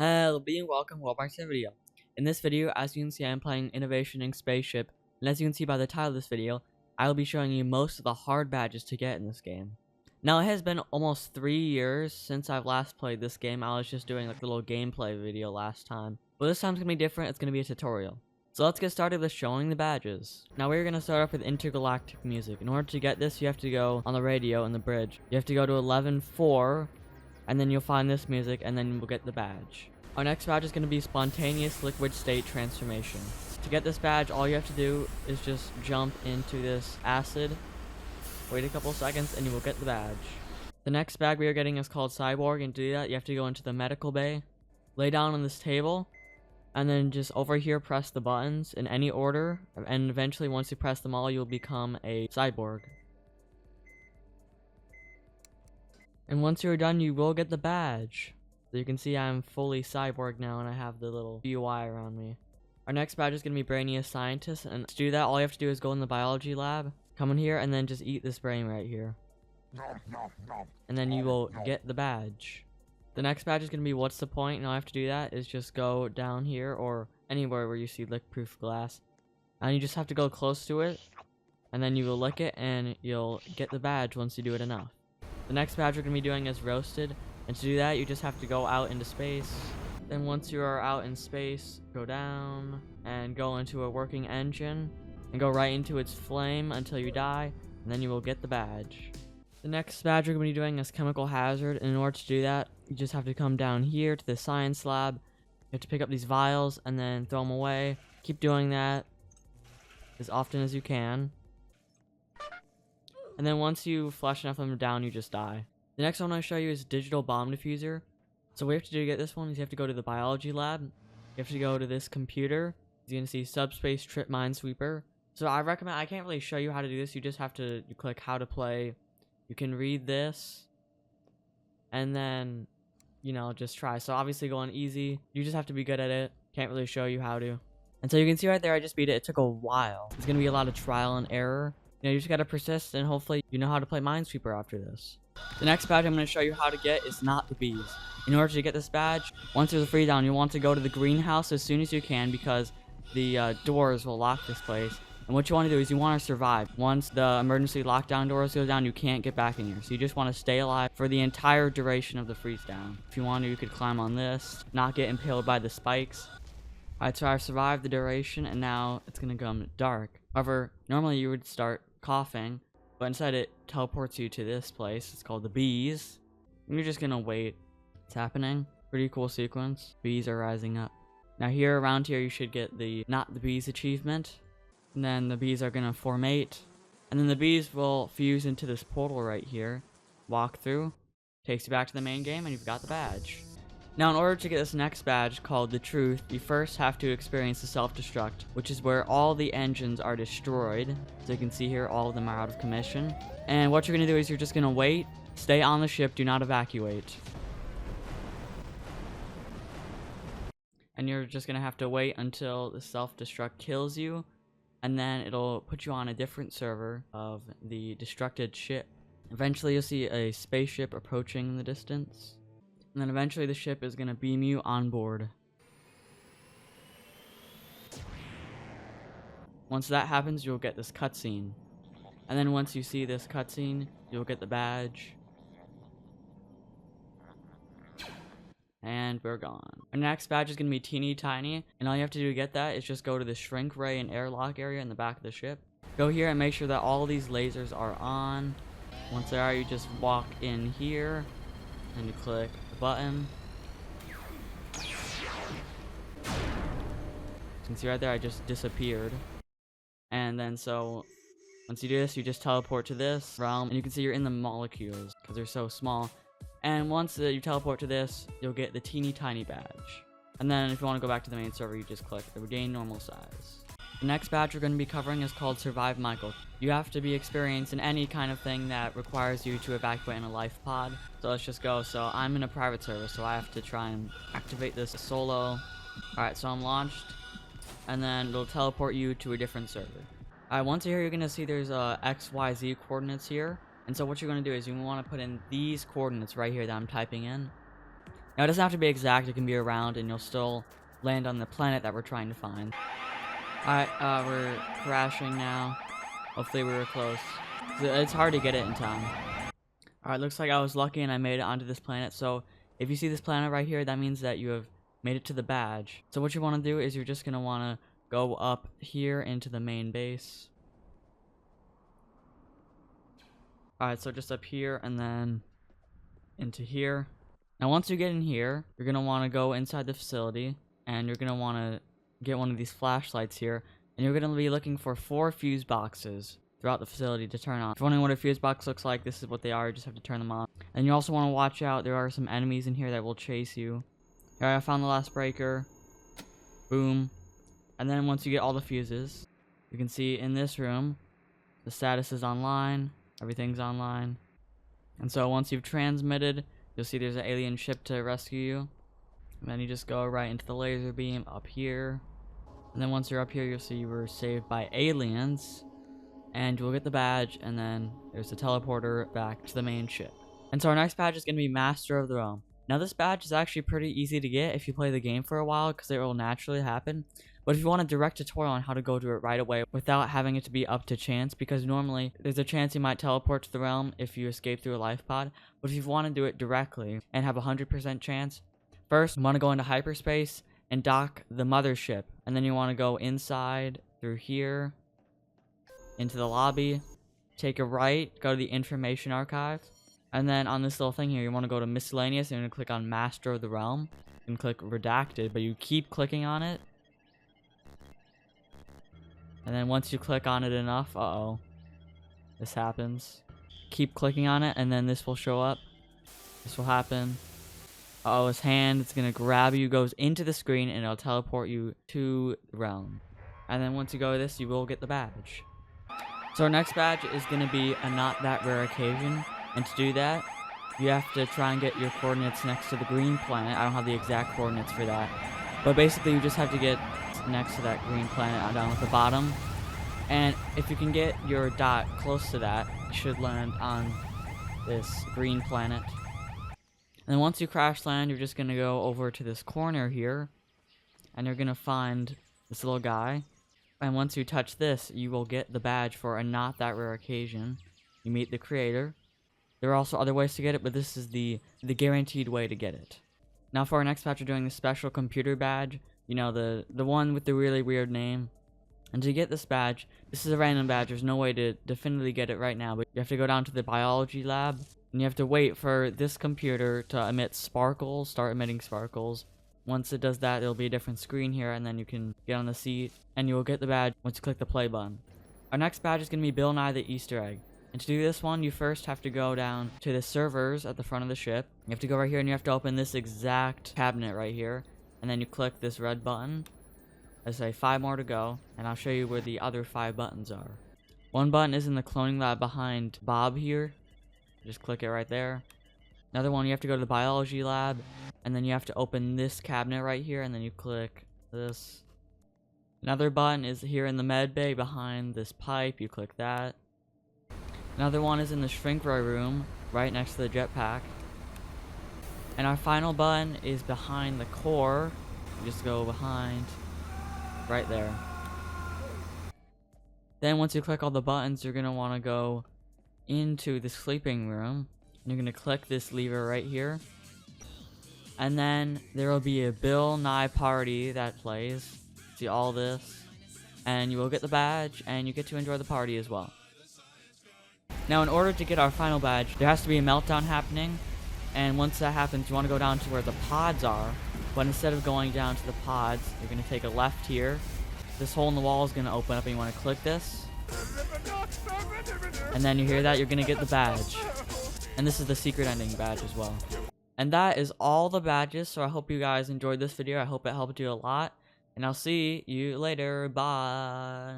Hello, and welcome to Roblox video. In this video, as you can see, I'm playing Innovation in Spaceship, and as you can see by the title of this video, I will be showing you most of the hard badges to get in this game. Now, it has been almost 3 years since I've last played this game. I was just doing like a little gameplay video last time, but this time's gonna be different. It's gonna be a tutorial. So let's get started with showing the badges. Now we're gonna start off with Intergalactic music. In order to get this, you have to go on the radio in the bridge. You have to go to 11.4. And then you'll find this music, and then we'll get the badge. Our next badge is going to be Spontaneous Liquid State Transformation. To get this badge, all you have to do is just jump into this acid, wait a couple seconds, and you will get the badge. The next badge we are getting is called Cyborg, and to do that, you have to go into the medical bay, lay down on this table, and then just over here press the buttons in any order, and eventually once you press them all, you'll become a cyborg. And once you're done, you will get the badge. So you can see I'm fully cyborg now, and I have the little UI around me. Our next badge is going to be Brainious Scientist, and to do that, all you have to do is go in the biology lab, come in here, and then just eat this brain right here. And then you will get the badge. The next badge is going to be What's the Point, and all you have to do that is just go down here, or anywhere where you see lick-proof glass. And you just have to go close to it, and then you will lick it, and you'll get the badge once you do it enough. The next badge we're going to be doing is Roasted, and to do that you just have to go out into space. Then once you are out in space, go down and go into a working engine and go right into its flame until you die, and then you will get the badge. The next badge we're going to be doing is Chemical Hazard, and in order to do that you just have to come down here to the science lab. You have to pick up these vials and then throw them away. Keep doing that as often as you can. And then once you flush enough of them down, you just die. The next one I want to show you is Digital Bomb Defuser. So what you have to do to get this one is you have to go to the biology lab. You have to go to this computer. You're going to see Subspace Trip Minesweeper. So I recommend, I can't really show you how to do this. You just have to click how to play. You can read this. And then, just try. So obviously go on easy. You just have to be good at it. Can't really show you how to. And so you can see right there, I just beat it. It took a while. It's going to be a lot of trial and error. You just gotta persist, and hopefully you know how to play Minesweeper after this. The next badge I'm going to show you how to get is Not the Bees. In order to get this badge, once there's a free down, you want to go to the greenhouse as soon as you can, because the doors will lock this place. And what you want to do is you want to survive. Once the emergency lockdown doors go down, you can't get back in here. So you just want to stay alive for the entire duration of the freeze down. If you want to, you could climb on this, not get impaled by the spikes. Alright, so I've survived the duration, and now it's going to come dark. However, normally you would start coughing, but instead it teleports you to this place. It's called the bees. And you're just gonna wait. It's happening. Pretty cool sequence. Bees are rising up. Now here, around here, you should get the Not the Bees achievement. And then the bees are gonna formate. And then the bees will fuse into this portal right here. Walk through. Takes you back to the main game, and you've got the badge. Now, in order to get this next badge, called The Truth, you first have to experience the self-destruct, which is where all the engines are destroyed. So you can see here, all of them are out of commission. And what you're going to do is you're just going to wait, stay on the ship, do not evacuate. And you're just going to have to wait until the self-destruct kills you, and then it'll put you on a different server of the destructed ship. Eventually, you'll see a spaceship approaching in the distance. And then eventually the ship is going to beam you on board. Once that happens, you'll get this cutscene. And then once you see this cutscene, you'll get the badge. And we're gone. Our next badge is going to be Teeny Tiny. And all you have to do to get that is just go to the shrink ray and airlock area in the back of the ship. Go here and make sure that all these lasers are on. Once they are, you just walk in here. And you click the button. You can see right there, I just disappeared. And then so, once you do this, you just teleport to this realm. And you can see you're in the molecules, because they're so small. And once you teleport to this, you'll get the Teeny Tiny badge. And then if you want to go back to the main server, you just click the Regain Normal Size. The next badge we're going to be covering is called Survive Michael. You have to be experienced in any kind of thing that requires you to evacuate in a life pod. So let's just go. So I'm in a private server, so I have to try and activate this solo. Alright, so I'm launched. And then it'll teleport you to a different server. Alright, once you're here, you're going to see there's XYZ coordinates here. And so what you're going to do is you want to put in these coordinates right here that I'm typing in. Now, it doesn't have to be exact, it can be around, and you'll still land on the planet that we're trying to find. Alright, we're crashing now. Hopefully we were close. It's hard to get it in time. Alright, looks like I was lucky and I made it onto this planet. So, if you see this planet right here, that means that you have made it to the badge. So what you want to do is you're just going to want to go up here into the main base. Alright, so just up here and then into here. Now once you get in here, you're going to want to go inside the facility and you're going to want to get one of these flashlights here. And you're going to be looking for 4 fuse boxes throughout the facility to turn on. If you're wondering what a fuse box looks like, this is what they are. You just have to turn them on. And you also want to watch out. There are some enemies in here that will chase you. Here, I found the last breaker. Boom. And then once you get all the fuses, you can see in this room, the status is online. Everything's online. And so once you've transmitted, you'll see there's an alien ship to rescue you. And then you just go right into the laser beam up here. And then once you're up here, you'll see you were saved by aliens. And you'll get the badge, and then there's a teleporter back to the main ship. And so our next badge is going to be Master of the Realm. Now this badge is actually pretty easy to get if you play the game for a while, because it will naturally happen. But if you want a direct tutorial on how to go to it right away without having it to be up to chance, because normally there's a chance you might teleport to the realm if you escape through a life pod. But if you want to do it directly and have a 100% chance, first you want to go into hyperspace and dock the mothership. And then you want to go inside through here into the lobby, take a right, go to the information archive, and then on this little thing here, you want to go to miscellaneous, and you're going to click on Master of the Realm, and click redacted, but you keep clicking on it, and then once you click on it enough, this happens, keep clicking on it, and then this will show up, this will happen, his hand, it's going to grab you, goes into the screen, and it'll teleport you to the realm, and then once you go to this, you will get the badge. So our next badge is going to be a not that rare occasion, and to do that, you have to try and get your coordinates next to the green planet. I don't have the exact coordinates for that, but basically you just have to get next to that green planet down at the bottom, and if you can get your dot close to that, you should land on this green planet. And then once you crash land, you're just going to go over to this corner here, and you're going to find this little guy. And once you touch this, you will get the badge for a not that rare occasion. You meet the creator. There are also other ways to get it, but this is the guaranteed way to get it. Now for our next badge, we're doing the special computer badge. You know, the one with the really weird name. And to get this badge, this is a random badge. There's no way to definitively get it right now, but you have to go down to the biology lab, and you have to wait for this computer to emit sparkles, start emitting sparkles. Once it does that, there'll be a different screen here, and then you can get on the seat, and you will get the badge once you click the play button. Our next badge is going to be Nye the Easter Egg. And to do this one, you first have to go down to the servers at the front of the ship. You have to go right here, and you have to open this exact cabinet right here. And then you click this red button. I say 5 more to go, and I'll show you where the other 5 buttons are. One button is in the cloning lab behind Bob here. Just click it right there. Another one, you have to go to the biology lab, and then you have to open this cabinet right here, and then you click this. Another button is here in the med bay behind this pipe, you click that. Another one is in the shrink ray room, right next to the jetpack. And our final button is behind the core. You just go behind, right there. Then once you click all the buttons, you're going to want to go into the sleeping room. You're going to click this lever right here. And then there will be a Bill Nye party that plays. See all this. And you will get the badge, and you get to enjoy the party as well. Now in order to get our final badge, there has to be a meltdown happening. And once that happens, you want to go down to where the pods are. But instead of going down to the pods, you're going to take a left here. This hole in the wall is going to open up, and you want to click this. And then you hear that, you're going to get the badge. And this is the secret ending badge as well. And that is all the badges, so I hope you guys enjoyed this video. I hope it helped you a lot. And I'll see you later. Bye.